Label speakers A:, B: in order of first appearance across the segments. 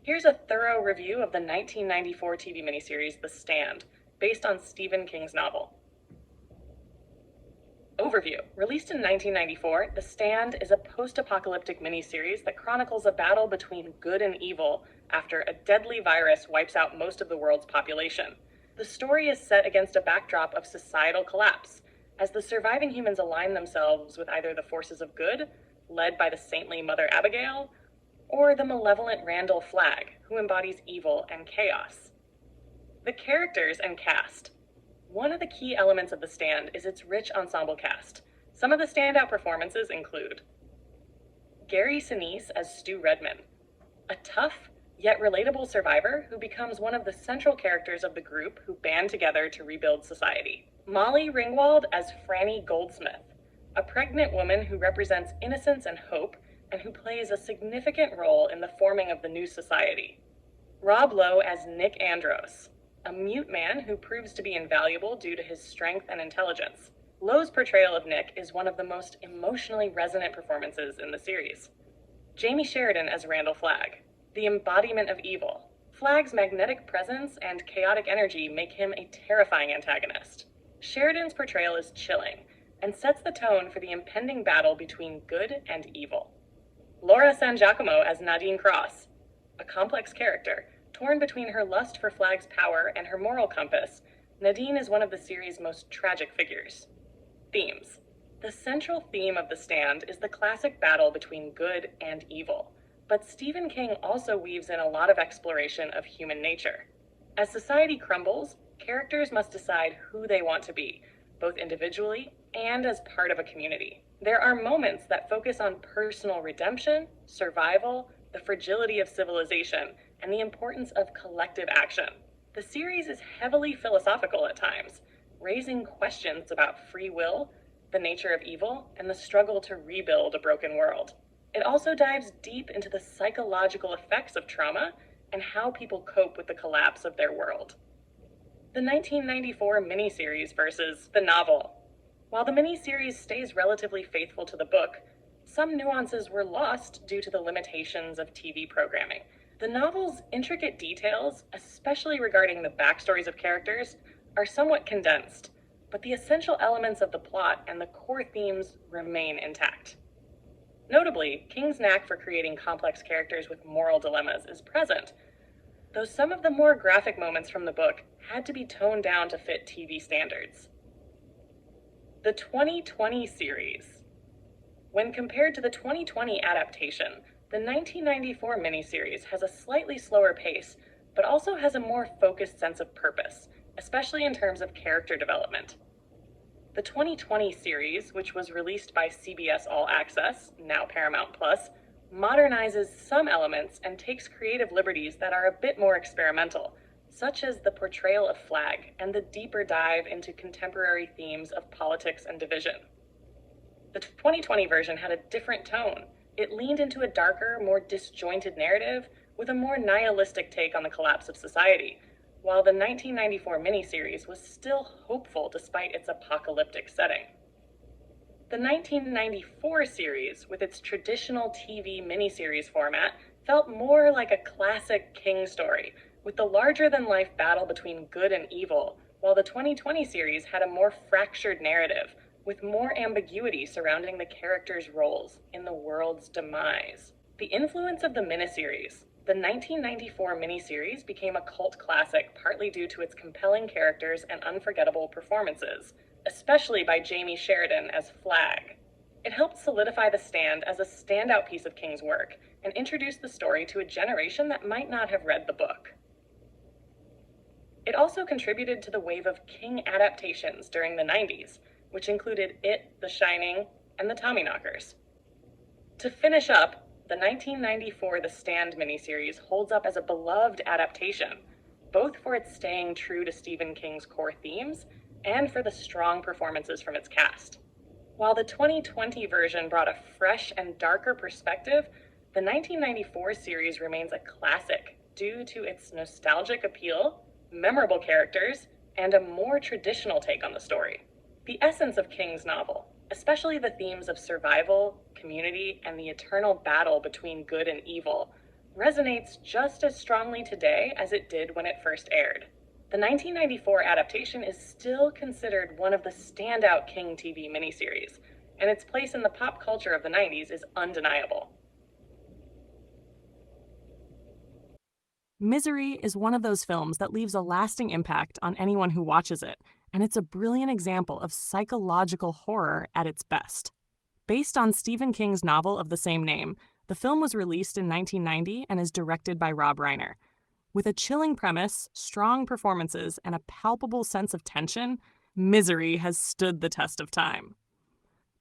A: Here's a thorough review of the 1994 TV miniseries The Stand, based on Stephen King's novel. Overview. Released in 1994, The Stand is a post-apocalyptic miniseries that chronicles a battle between good and evil after a deadly virus wipes out most of the world's population. The story is set against a backdrop of societal collapse, as the surviving humans align themselves with either the forces of good, led by the saintly Mother Abigail, or the malevolent Randall Flagg, who embodies evil and chaos. The characters and cast. One of the key elements of The Stand is its rich ensemble cast. Some of the standout performances include Gary Sinise as Stu Redman, a tough yet relatable survivor who becomes one of the central characters of the group who band together to rebuild society. Molly Ringwald as Franny Goldsmith, a pregnant woman who represents innocence and hope and who plays a significant role in the forming of the new society. Rob Lowe as Nick Andros, a mute man who proves to be invaluable due to his strength and intelligence. Lowe's portrayal of Nick is one of the most emotionally resonant performances in the series. Jamie Sheridan as Randall Flagg, the embodiment of evil. Flagg's magnetic presence and chaotic energy make him a terrifying antagonist. Sheridan's portrayal is chilling and sets the tone for the impending battle between good and evil. Laura San Giacomo as Nadine Cross, a complex character. Torn between her lust for Flagg's power and her moral compass, Nadine is one of the series' most tragic figures. Themes. The central theme of The Stand is the classic battle between good and evil, but Stephen King also weaves in a lot of exploration of human nature. As society crumbles, characters must decide who they want to be, both individually and as part of a community. There are moments that focus on personal redemption, survival, the fragility of civilization, and the importance of collective action. The series is heavily philosophical at times, raising questions about free will, the nature of evil, and the struggle to rebuild a broken world. It also dives deep into the psychological effects of trauma and how people cope with the collapse of their world. The 1994 miniseries versus the novel. While the miniseries stays relatively faithful to the book, some nuances were lost due to the limitations of TV programming. The novel's intricate details, especially regarding the backstories of characters, are somewhat condensed, but the essential elements of the plot and the core themes remain intact. Notably, King's knack for creating complex characters with moral dilemmas is present, though some of the more graphic moments from the book had to be toned down to fit TV standards. The 2020 series. When compared to the 2020 adaptation, the 1994 miniseries has a slightly slower pace, but also has a more focused sense of purpose, especially in terms of character development. The 2020 series, which was released by CBS All Access, now Paramount Plus, modernizes some elements and takes creative liberties that are a bit more experimental, such as the portrayal of Flagg and the deeper dive into contemporary themes of politics and division. The 2020 version had a different tone. It leaned into a darker, more disjointed narrative with a more nihilistic take on the collapse of society, while the 1994 miniseries was still hopeful despite its apocalyptic setting. The 1994 series, with its traditional TV miniseries format, felt more like a classic King story, with the larger-than-life battle between good and evil, while the 2020 series had a more fractured narrative, with more ambiguity surrounding the characters' roles in the world's demise. The influence of the miniseries. The 1994 miniseries became a cult classic partly due to its compelling characters and unforgettable performances, especially by Jamie Sheridan as Flagg. It helped solidify The Stand as a standout piece of King's work and introduce the story to a generation that might not have read the book. It also contributed to the wave of King adaptations during the 90s, which included It, The Shining, and The Tommyknockers. To finish up, the 1994 The Stand miniseries holds up as a beloved adaptation, both for its staying true to Stephen King's core themes and for the strong performances from its cast. While the 2020 version brought a fresh and darker perspective, the 1994 series remains a classic due to its nostalgic appeal, memorable characters, and a more traditional take on the story. The essence of King's novel, especially the themes of survival, community, and the eternal battle between good and evil, resonates just as strongly today as it did when it first aired. The 1994 adaptation is still considered one of the standout King TV miniseries, and its place in the pop culture of the 90s is undeniable.
B: Misery is one of those films that leaves a lasting impact on anyone who watches it, and it's a brilliant example of psychological horror at its best. Based on Stephen King's novel of the same name, the film was released in 1990 and is directed by Rob Reiner. With a chilling premise, strong performances, and a palpable sense of tension, Misery has stood the test of time.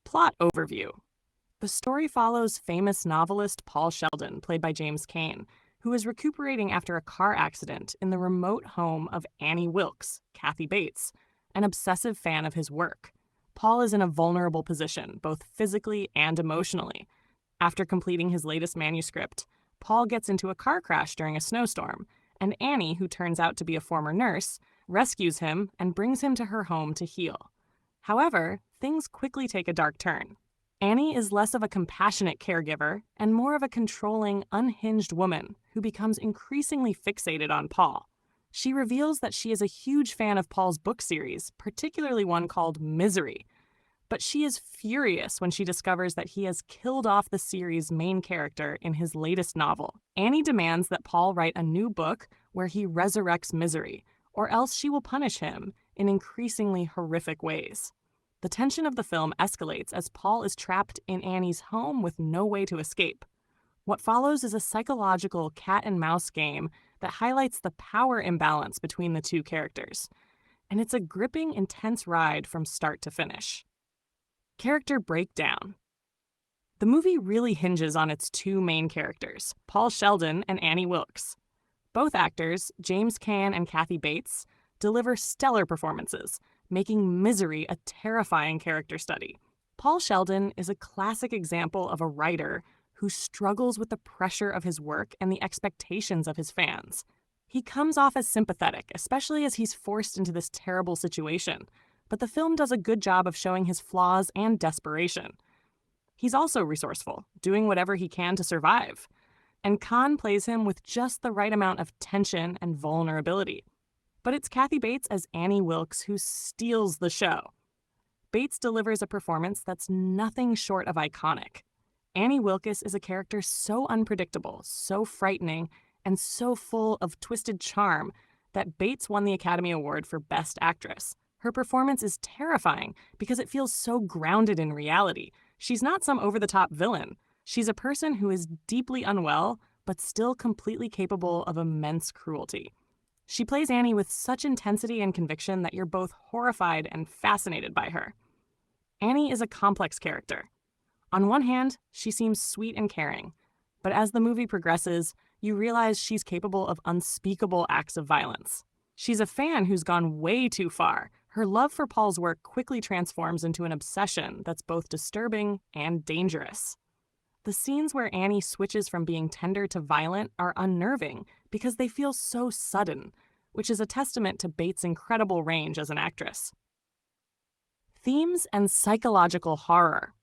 B: Plot overview. The story follows famous novelist Paul Sheldon, played by James Caan, who is recuperating after a car accident in the remote home of Annie Wilkes, Kathy Bates, an obsessive fan of his work. Paul is in a vulnerable position, both physically and emotionally. After completing his latest manuscript, Paul gets into a car crash during a snowstorm, and Annie, who turns out to be a former nurse, rescues him and brings him to her home to heal. However, things quickly take a dark turn. Annie is less of a compassionate caregiver and more of a controlling, unhinged woman who becomes increasingly fixated on Paul. She reveals that she is a huge fan of Paul's book series, particularly one called Misery. But she is furious when she discovers that he has killed off the series' main character in his latest novel. Annie demands that Paul write a new book where he resurrects Misery, or else she will punish him in increasingly horrific ways. The tension of the film escalates as Paul is trapped in Annie's home with no way to escape. What follows is a psychological cat and mouse game that highlights the power imbalance between the two characters. And it's a gripping, intense ride from start to finish. Character breakdown. The movie really hinges on its two main characters, Paul Sheldon and Annie Wilkes. Both actors, James Caan and Kathy Bates, deliver stellar performances, making Misery a terrifying character study. Paul Sheldon is a classic example of a writer who struggles with the pressure of his work and the expectations of his fans. He comes off as sympathetic, especially as he's forced into this terrible situation, but the film does a good job of showing his flaws and desperation. He's also resourceful, doing whatever he can to survive. And Caan plays him with just the right amount of tension and vulnerability. But it's Kathy Bates as Annie Wilkes who steals the show. Bates delivers a performance that's nothing short of iconic. Annie Wilkes is a character so unpredictable, so frightening, and so full of twisted charm that Bates won the Academy Award for Best Actress. Her performance is terrifying because it feels so grounded in reality. She's not some over-the-top villain. She's a person who is deeply unwell, but still completely capable of immense cruelty. She plays Annie with such intensity and conviction that you're both horrified and fascinated by her. Annie is a complex character. On one hand, she seems sweet and caring, but as the movie progresses, you realize she's capable of unspeakable acts of violence. She's a fan who's gone way too far. Her love for Paul's work quickly transforms into an obsession that's both disturbing and dangerous. The scenes where Annie switches from being tender to violent are unnerving because they feel so sudden, which is a testament to Bates' incredible range as an actress. Themes and psychological horror.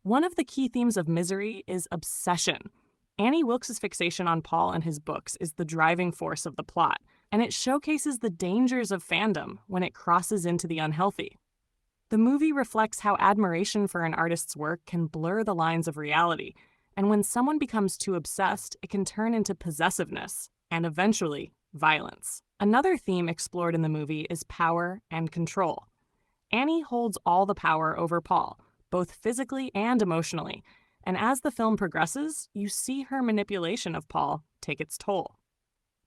B: One of the key themes of Misery is obsession. Annie Wilkes' fixation on Paul and his books is the driving force of the plot, and it showcases the dangers of fandom when it crosses into the unhealthy. The movie reflects how admiration for an artist's work can blur the lines of reality, and when someone becomes too obsessed, it can turn into possessiveness, and eventually, violence. Another theme explored in the movie is power and control. Annie holds all the power over Paul, both physically and emotionally, and as the film progresses, you see her manipulation of Paul take its toll.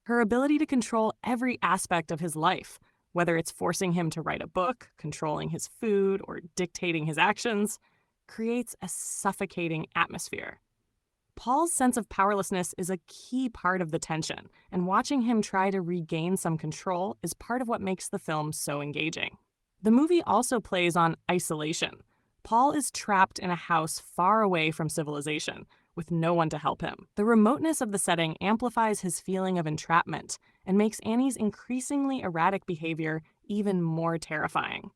B: Her ability to control every aspect of his life, whether it's forcing him to write a book, controlling his food, or dictating his actions, creates a suffocating atmosphere. Paul's sense of powerlessness is a key part of the tension, and watching him try to regain some control is part of what makes the film so engaging. The movie also plays on isolation. Paul is trapped in a house far away from civilization, with no one to help him. The remoteness of the setting amplifies his feeling of entrapment and makes Annie's increasingly erratic behavior even more terrifying.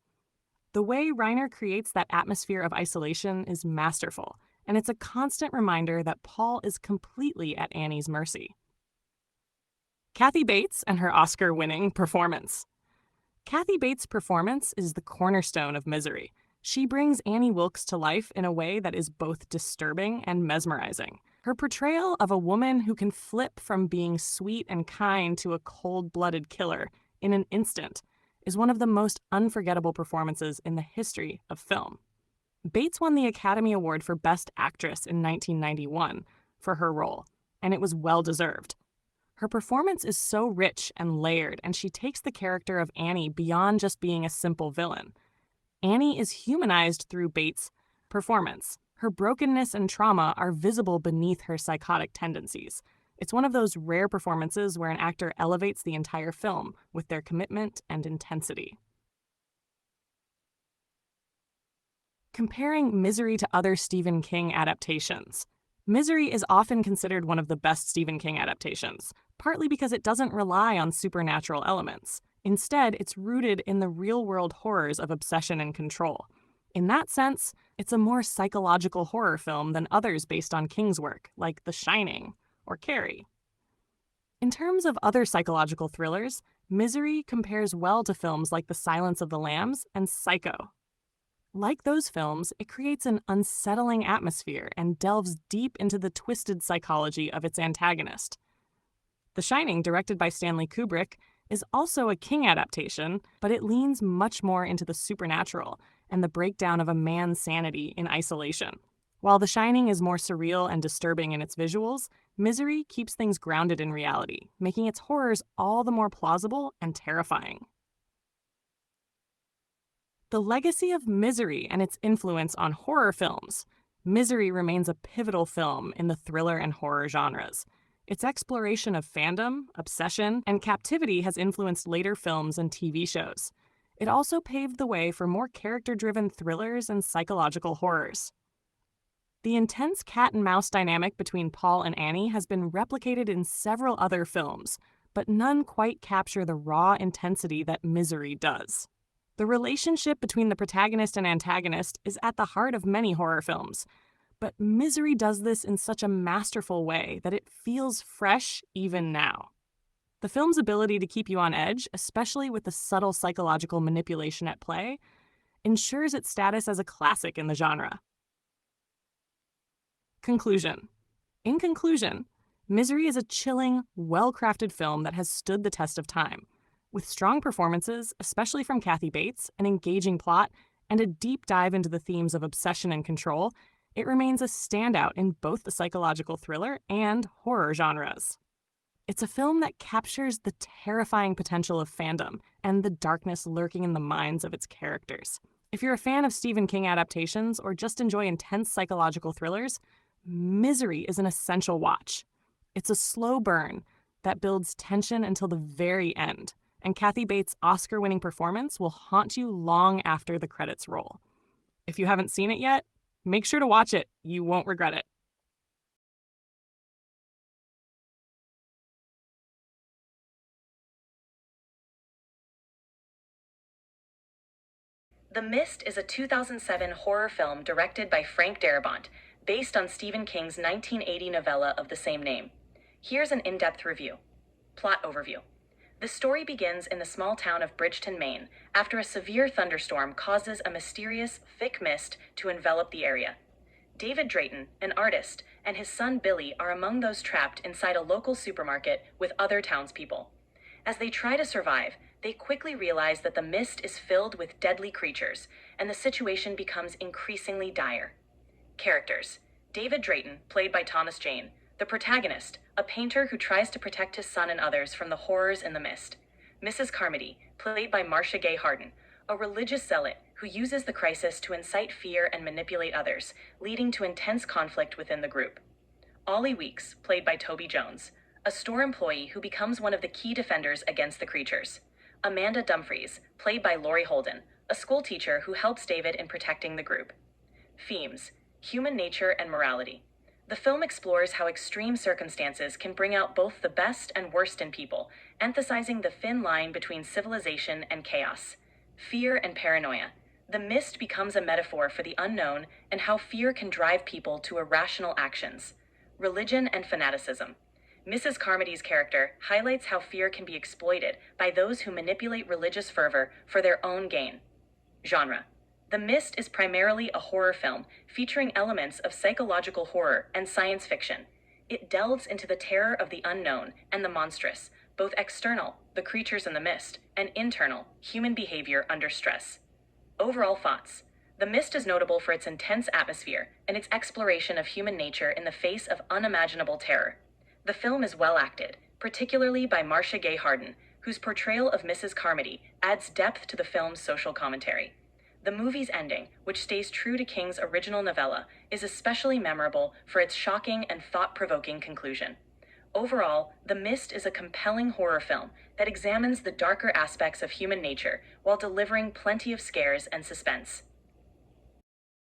B: The way Reiner creates that atmosphere of isolation is masterful, and it's a constant reminder that Paul is completely at Annie's mercy. Kathy Bates and her Oscar-winning performance. Kathy Bates' performance is the cornerstone of Misery. She brings Annie Wilkes to life in a way that is both disturbing and mesmerizing. Her portrayal of a woman who can flip from being sweet and kind to a cold-blooded killer in an instant is one of the most unforgettable performances in the history of film. Bates won the Academy Award for Best Actress in 1991 for her role, and it was well-deserved. Her performance is so rich and layered, and she takes the character of Annie beyond just being a simple villain. Annie is humanized through Bates' performance. Her brokenness and trauma are visible beneath her psychotic tendencies. It's one of those rare performances where an actor elevates the entire film with their commitment and intensity. Comparing Misery to other Stephen King adaptations. Misery is often considered one of the best Stephen King adaptations, partly because it doesn't rely on supernatural elements. Instead, it's rooted in the real-world horrors of obsession and control. In that sense, it's a more psychological horror film than others based on King's work, like The Shining or Carrie. In terms of other psychological thrillers, Misery compares well to films like The Silence of the Lambs and Psycho. Like those films, it creates an unsettling atmosphere and delves deep into the twisted psychology of its antagonist. The Shining, directed by Stanley Kubrick, is also a King adaptation, but it leans much more into the supernatural and the breakdown of a man's sanity in isolation. While The Shining is more surreal and disturbing in its visuals, Misery keeps things grounded in reality, making its horrors all the more plausible and terrifying. The legacy of Misery and its influence on horror films. Misery remains a pivotal film in the thriller and horror genres. Its exploration of fandom, obsession, and captivity has influenced later films and TV shows. It also paved the way for more character-driven thrillers and psychological horrors. The intense cat-and-mouse dynamic between Paul and Annie has been replicated in several other films, but none quite capture the raw intensity that Misery does. The relationship between the protagonist and antagonist is at the heart of many horror films, but Misery does this in such a masterful way that it feels fresh even now. The film's ability to keep you on edge, especially with the subtle psychological manipulation at play, ensures its status as a classic in the genre. Conclusion. In conclusion, Misery is a chilling, well-crafted film that has stood the test of time. With strong performances, especially from Kathy Bates, an engaging plot, and a deep dive into the themes of obsession and control, it remains a standout in both the psychological thriller and horror genres. It's a film that captures the terrifying potential of fandom and the darkness lurking in the minds of its characters. If you're a fan of Stephen King adaptations or just enjoy intense psychological thrillers, Misery is an essential watch. It's a slow burn that builds tension until the very end, and Kathy Bates' Oscar-winning performance will haunt you long after the credits roll. If you haven't seen it yet, make sure to watch it. You won't regret it.
C: The Mist is a 2007 horror film directed by Frank Darabont, based on Stephen King's 1980 novella of the same name. Here's an in-depth review. Plot overview. The story begins in the small town of Bridgeton, Maine, after a severe thunderstorm causes a mysterious, thick mist to envelop the area. David Drayton, an artist, and his son Billy are among those trapped inside a local supermarket with other townspeople. As they try to survive, they quickly realize that the mist is filled with deadly creatures, and the situation becomes increasingly dire. Characters. David Drayton, played by Thomas Jane. The protagonist, a painter who tries to protect his son and others from the horrors in the mist. Mrs. Carmody, played by Marcia Gay Harden, a religious zealot who uses the crisis to incite fear and manipulate others, leading to intense conflict within the group. Ollie Weeks, played by Toby Jones, a store employee who becomes one of the key defenders against the creatures. Amanda Dumfries, played by Laurie Holden, a school teacher who helps David in protecting the group. Themes: human nature and morality. The film explores how extreme circumstances can bring out both the best and worst in people, emphasizing the thin line between civilization and chaos. Fear and paranoia. The Mist becomes a metaphor for the unknown and how fear can drive people to irrational actions. Religion and fanaticism. Mrs. Carmody's character highlights how fear can be exploited by those who manipulate religious fervor for their own gain. Genre. The Mist is primarily a horror film featuring elements of psychological horror and science fiction. It delves into the terror of the unknown and the monstrous, both external, the creatures in the mist, and internal, human behavior under stress. Overall thoughts. The Mist is notable for its intense atmosphere and its exploration of human nature in the face of unimaginable terror. The film is well acted, particularly by Marcia Gay Harden, whose portrayal of Mrs. Carmody adds depth to the film's social commentary. The movie's ending, which stays true to King's original novella, is especially memorable for its shocking and thought-provoking conclusion. Overall, The Mist is a compelling horror film that examines the darker aspects of human nature while delivering plenty of scares and suspense.